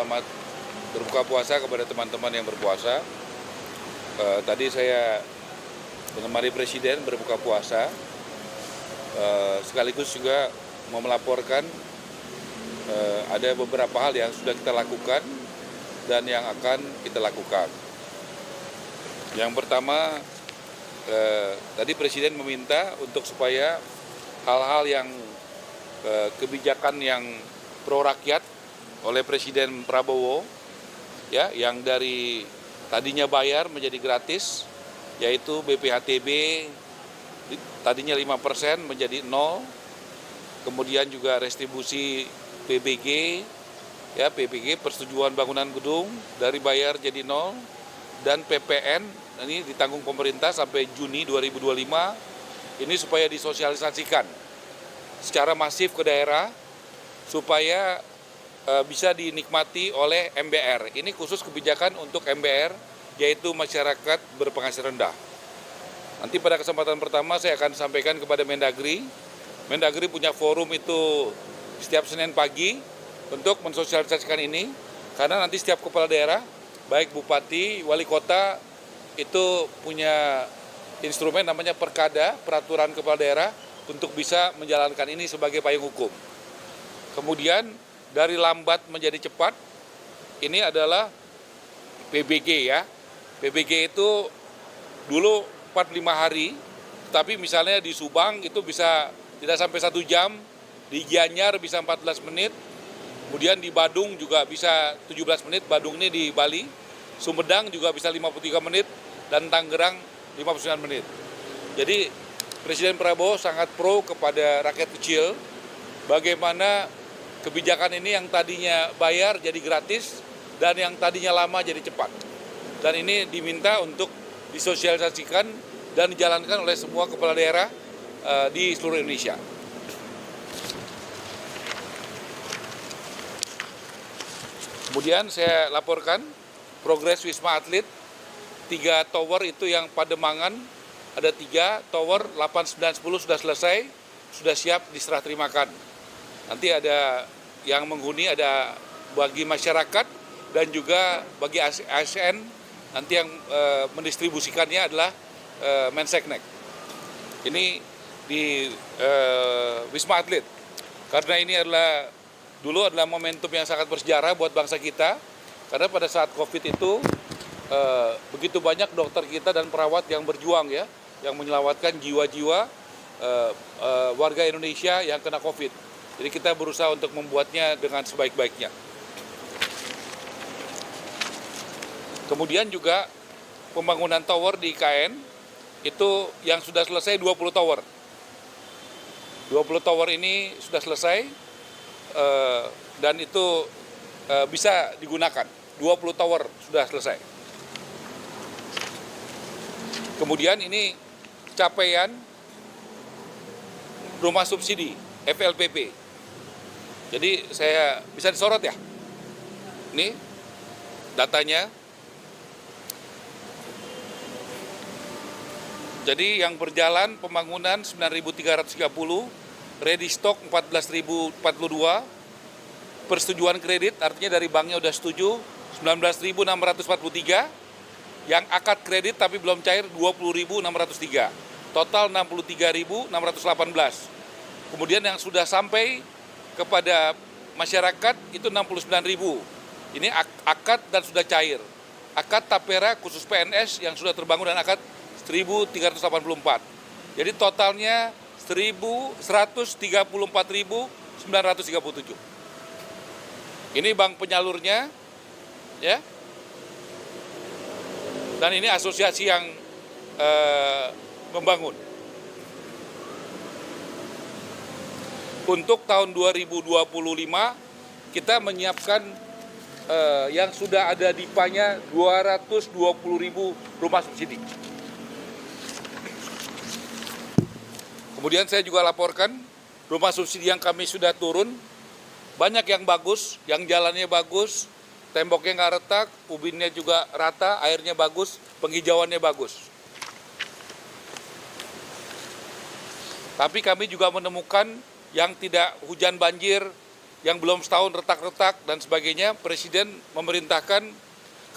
selamat berbuka puasa kepada teman-teman yang berpuasa. Tadi saya menemani Presiden berbuka puasa, sekaligus juga mau melaporkan ada beberapa hal yang sudah kita lakukan dan yang akan kita lakukan. Yang pertama, tadi Presiden meminta untuk supaya hal-hal yang kebijakan yang pro rakyat oleh Presiden Prabowo, ya, yang dari tadinya bayar menjadi gratis, yaitu BPHTB tadinya 5% menjadi 0, kemudian juga restribusi PBG, ya, PBG persetujuan bangunan gedung dari bayar jadi 0, dan PPN ini ditanggung pemerintah sampai Juni 2025, ini supaya disosialisasikan secara masif ke daerah supaya bisa dinikmati oleh MBR. Ini khusus kebijakan untuk MBR, yaitu masyarakat berpenghasilan rendah. Nanti pada kesempatan pertama saya akan sampaikan kepada Mendagri. Mendagri punya forum itu setiap Senin pagi untuk mensosialisasikan ini, karena nanti setiap kepala daerah, baik bupati, wali kota, itu punya instrumen namanya Perkada, peraturan kepala daerah, untuk bisa menjalankan ini sebagai payung hukum. Kemudian dari lambat menjadi cepat, ini adalah PBG, ya. PBG itu dulu 45 hari, tapi misalnya di Subang itu bisa tidak sampai 1 jam, di Gianyar bisa 14 menit, kemudian di Badung juga bisa 17 menit, Badung ini di Bali, Sumedang juga bisa 53 menit, dan Tangerang 59 menit. Jadi Presiden Prabowo sangat pro kepada rakyat kecil, bagaimana kebijakan ini yang tadinya bayar jadi gratis, dan yang tadinya lama jadi cepat. Dan ini diminta untuk disosialisasikan dan dijalankan oleh semua kepala daerah di seluruh Indonesia. Kemudian saya laporkan progres Wisma Atlet, 3 tower itu yang Pademangan, ada 3 tower, 8, 9, 10 sudah selesai, sudah siap diserah terimakan. Nanti ada yang menghuni, ada bagi masyarakat dan juga bagi ASN, nanti yang mendistribusikannya adalah Menseknek. Ini di Wisma Atlet, karena ini adalah dulu adalah momentum yang sangat bersejarah buat bangsa kita, karena pada saat COVID itu begitu banyak dokter kita dan perawat yang berjuang, ya, yang menyelamatkan jiwa-jiwa warga Indonesia yang kena COVID. Jadi kita berusaha untuk membuatnya dengan sebaik-baiknya. Kemudian juga pembangunan tower di IKN, itu yang sudah selesai 20 tower. 20 tower ini sudah selesai, dan itu bisa digunakan. 20 tower sudah selesai. Kemudian ini capaian rumah subsidi, FLPP. Jadi saya bisa disorot, ya. Ini datanya. Jadi yang berjalan pembangunan 9.330, ready stock 14.042, persetujuan kredit artinya dari banknya udah setuju 19.643, yang akad kredit tapi belum cair 20.603, total 63.618. Kemudian yang sudah sampai kepada masyarakat itu 69.000. Ini akad dan sudah cair. Akad Tapera khusus PNS yang sudah terbangun dan akad 1.384. Jadi totalnya 134.937. Ini bank penyalurnya, ya. Dan ini asosiasi yang membangun. Untuk tahun 2025 kita menyiapkan yang sudah ada DIPA-nya 220.000 rumah subsidi. Kemudian saya juga laporkan rumah subsidi yang kami sudah turun, banyak yang bagus, yang jalannya bagus, temboknya nggak retak, ubinnya juga rata, airnya bagus, penghijauannya bagus. Tapi kami juga menemukan yang tidak hujan banjir, yang belum setahun retak-retak dan sebagainya, Presiden memerintahkan,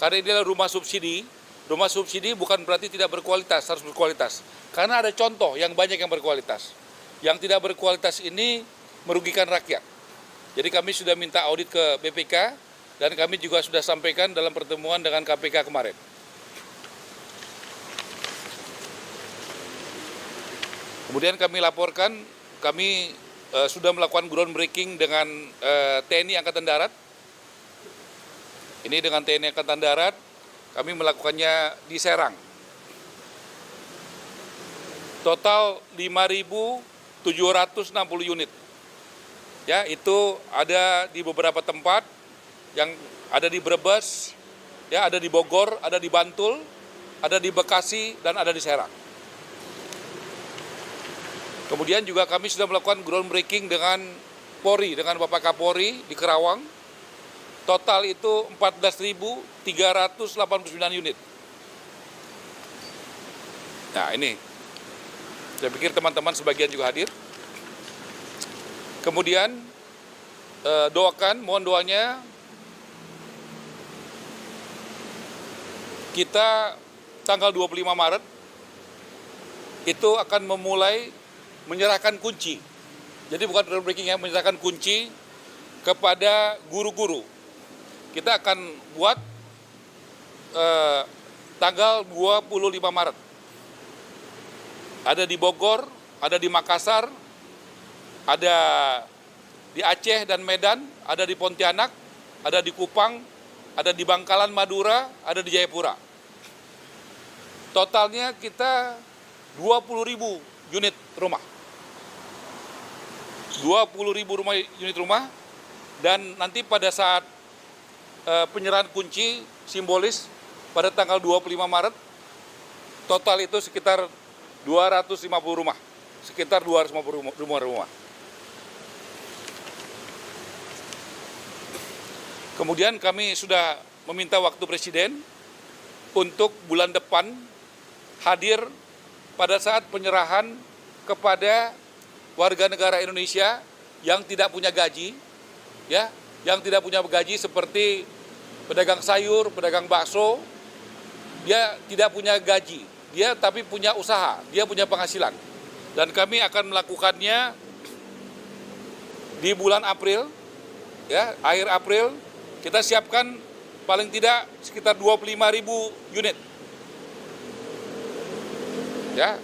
karena ini adalah rumah subsidi bukan berarti tidak berkualitas, harus berkualitas. Karena ada contoh yang banyak yang berkualitas. Yang tidak berkualitas ini merugikan rakyat. Jadi kami sudah minta audit ke BPK, dan kami juga sudah sampaikan dalam pertemuan dengan KPK kemarin. Kemudian kami laporkan, kami sudah melakukan groundbreaking dengan TNI Angkatan Darat. Ini dengan TNI Angkatan Darat, kami melakukannya di Serang. Total 5.760 unit. Ya, itu ada di beberapa tempat, yang ada di Brebes, ya, ada di Bogor, ada di Bantul, ada di Bekasi, dan ada di Serang. Kemudian juga kami sudah melakukan groundbreaking dengan Polri, dengan Bapak Kapolri di Kerawang. Total itu 14.389 unit. Nah ini, saya pikir teman-teman sebagian juga hadir. Kemudian mohon doanya, kita tanggal 25 Maret itu akan memulai menyerahkan kunci. Jadi bukan groundbreaking ya, menyerahkan kunci kepada guru-guru. Kita akan buat tanggal 25 Maret. Ada di Bogor, ada di Makassar, ada di Aceh dan Medan, ada di Pontianak, ada di Kupang, ada di Bangkalan, Madura, ada di Jayapura. Totalnya kita 20.000 unit rumah. 20.000 unit rumah, dan nanti pada saat penyerahan kunci simbolis pada tanggal 25 Maret, total itu sekitar 250 rumah. Sekitar 250 rumah. Kemudian kami sudah meminta waktu Presiden untuk bulan depan hadir pada saat penyerahan kepada warga negara Indonesia yang tidak punya gaji, ya, yang tidak punya gaji seperti pedagang sayur, pedagang bakso, dia tidak punya gaji, dia tapi punya usaha, dia punya penghasilan. Dan kami akan melakukannya di bulan April, ya, akhir April. Kita siapkan paling tidak sekitar 25.000 unit. Ya.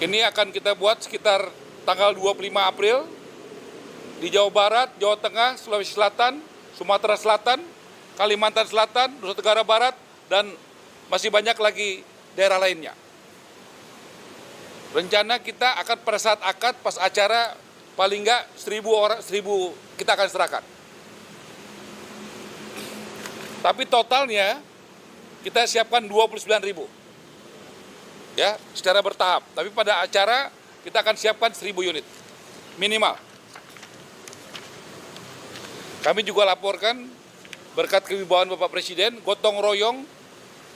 Ini akan kita buat sekitar tanggal 25 April di Jawa Barat, Jawa Tengah, Sulawesi Selatan, Sumatera Selatan, Kalimantan Selatan, Nusa Tenggara Barat, dan masih banyak lagi daerah lainnya. Rencana kita akan pada saat akad, pas acara, paling enggak 1.000 orang, 1.000 kita akan serahkan. Tapi totalnya kita siapkan 29.000. Ya, secara bertahap. Tapi pada acara kita akan siapkan 1.000 unit minimal. Kami juga laporkan berkat kewibawaan Bapak Presiden, gotong royong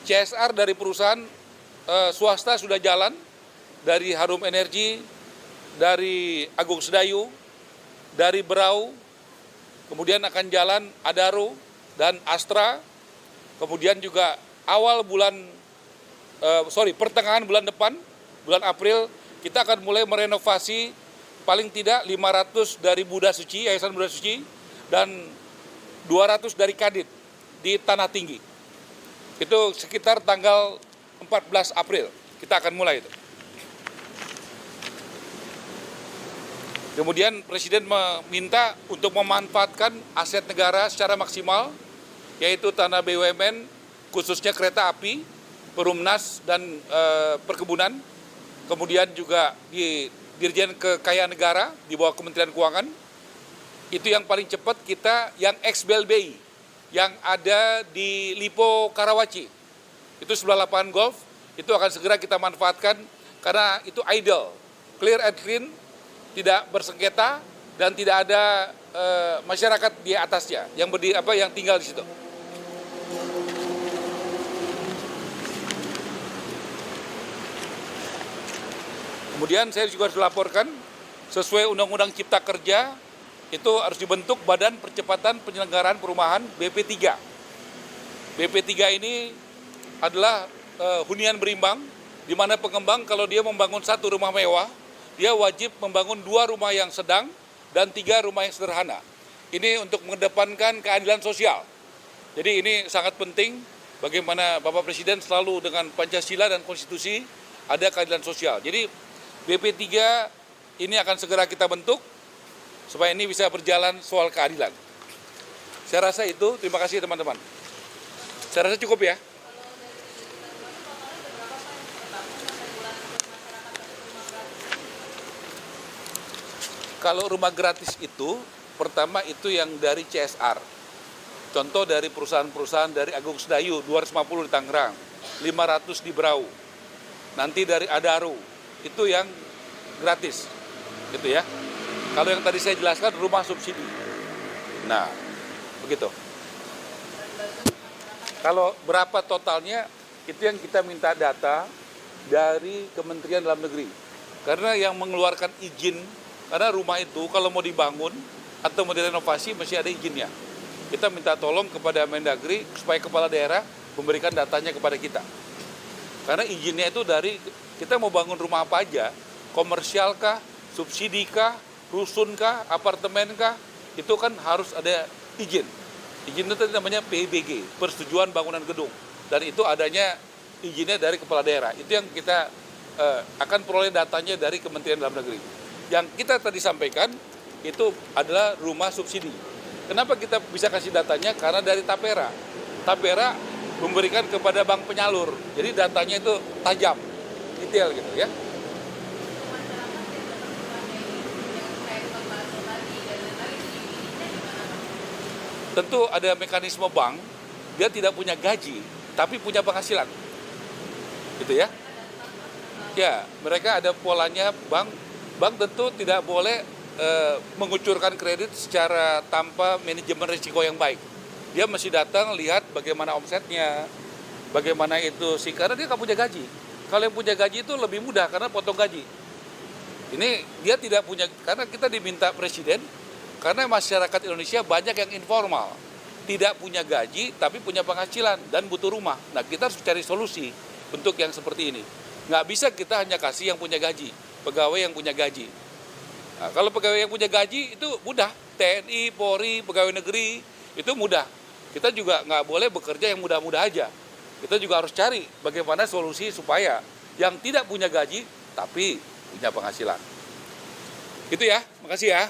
CSR dari perusahaan swasta sudah jalan, dari Harum Energi, dari Agung Sedayu, dari Berau, kemudian akan jalan Adaro dan Astra. Kemudian juga pertengahan bulan depan, bulan April, kita akan mulai merenovasi paling tidak 500 dari Buddha Suci, Yayasan Buddha Suci, dan 200 dari Kadin di Tanah Tinggi. Itu sekitar tanggal 14 April, kita akan mulai itu. Kemudian Presiden meminta untuk memanfaatkan aset negara secara maksimal, yaitu tanah BUMN, khususnya kereta api, Perumnas, dan perkebunan. Kemudian juga di Dirjen Kekayaan Negara di bawah Kementerian Keuangan. Itu yang paling cepat kita, yang ex-BLBI, yang ada di Lipo Karawaci. Itu sebelah lapangan golf, itu akan segera kita manfaatkan karena itu idle, clear and clean, tidak bersengketa, dan tidak ada masyarakat di atasnya yang tinggal di situ. Kemudian saya juga dilaporkan sesuai Undang-Undang Cipta Kerja itu harus dibentuk Badan Percepatan Penyelenggaraan Perumahan BP3. BP3 ini adalah hunian berimbang, di mana pengembang kalau dia membangun satu rumah mewah, dia wajib membangun 2 rumah yang sedang dan 3 rumah yang sederhana. Ini untuk mengedepankan keadilan sosial. Jadi ini sangat penting bagaimana Bapak Presiden selalu dengan Pancasila dan Konstitusi ada keadilan sosial. Jadi BP3 ini akan segera kita bentuk supaya ini bisa berjalan soal keadilan. Saya rasa itu, terima kasih teman-teman. Saya rasa cukup ya. Kalau rumah gratis itu, pertama itu yang dari CSR. Contoh dari perusahaan-perusahaan dari Agung Sedayu, 250 di Tangerang, 500 di Berau. Nanti dari Adaro, itu yang gratis. Gitu ya. Kalau yang tadi saya jelaskan rumah subsidi. Nah, begitu. Kalau berapa totalnya, itu yang kita minta data dari Kementerian Dalam Negeri. Karena yang mengeluarkan izin, karena rumah itu kalau mau dibangun atau mau direnovasi mesti ada izinnya. Kita minta tolong kepada Mendagri supaya kepala daerah memberikan datanya kepada kita. Karena izinnya itu dari kita mau bangun rumah apa aja, komersial kah, subsidi kah, rusun kah, apartemen kah, itu kan harus ada izin. Izin itu namanya PBG, Persetujuan Bangunan Gedung. Dan itu adanya izinnya dari kepala daerah. Itu yang kita akan peroleh datanya dari Kementerian Dalam Negeri. Yang kita tadi sampaikan itu adalah rumah subsidi. Kenapa kita bisa kasih datanya? Karena dari Tapera. Tapera memberikan kepada bank penyalur. Jadi datanya itu tajam, detail gitu ya. Tentu ada mekanisme bank, dia tidak punya gaji, tapi punya penghasilan. Gitu ya. Ya, mereka ada polanya bank tentu tidak boleh mengucurkan kredit secara tanpa manajemen risiko yang baik. Dia mesti datang lihat bagaimana omsetnya, bagaimana itu sih, karena dia nggak punya gaji. Kalau yang punya gaji itu lebih mudah karena potong gaji. Ini dia tidak punya, karena kita diminta Presiden, karena masyarakat Indonesia banyak yang informal, tidak punya gaji tapi punya penghasilan dan butuh rumah. Nah kita harus cari solusi bentuk yang seperti ini. Nggak bisa kita hanya kasih yang punya gaji, pegawai yang punya gaji. Nah, kalau pegawai yang punya gaji itu mudah, TNI, Polri, pegawai negeri, itu mudah. Kita juga nggak boleh bekerja yang mudah-mudah aja. Kita juga harus cari bagaimana solusi supaya yang tidak punya gaji, tapi punya penghasilan. Gitu ya, makasih ya.